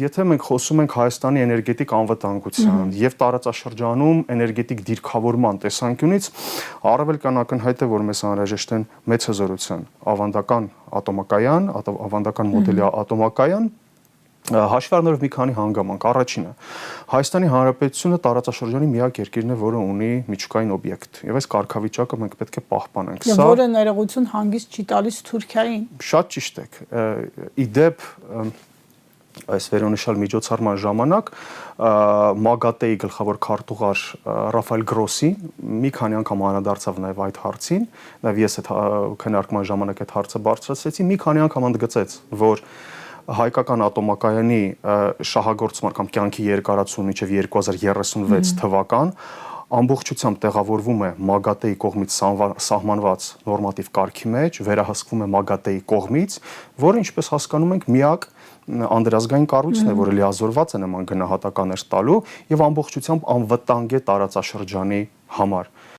Եթե մենք խոսում ենք Հայաստանի էներգետիկ անվտանգության եւ տարածաշրջանում էներգետիկ դիրքավորման տեսանկյունից, առավել կան ակնհայտ է, որ մեզ անհրաժեշտ են մեծ հզորության ավանդական ատոմակայան, ավանդական մոդելի ատոմակայան, հաշվի առնելով մի քանի հանգամանք։ Առաջինը, Հայաստանի Հանրապետությունը տարածաշրջանի միակ երկիրն է, որը ունի միջուկային օբյեկտ, եւ այս կարգավիճակը մենք պետք է պահպանենք։ Եվ որը ներողություն հանգիստ չի տալիս Թուրքիային։ Շատ ճիշտ եք։ Իդեպ այս վերոնշյալ միջոցառման ժամանակ ՄԱԳԱՏԵ-ի գլխավոր քարտուղար Ռաֆայել Գրոսի մի քանի անգամ անդրադարձավ նաև այդ հարցին, նաև ես այդ քննարկման ժամանակ այդ հարցը բարձրացրեցի, մի քանի անգամ ընդգծեց, որ հայկական ատոմակայանի շահագործման կամ կյանքի երկարացումը մինչև 2036 թվական ամբողջությամբ տեղավորվում է ՄԱԳԱՏԵ-ի կողմից սահմանված նորմատիվ կարգի մեջ, վերահսկվում է ՄԱԳԱՏԵ-ի կողմից, որը ինչպես հասկանում ենք միակ անդրազգային կառույցն է, որը լիազորված է նման գնահատականներ տալու եւ ամբողջությամբ անվտանգ է տարածաշրջանի համար։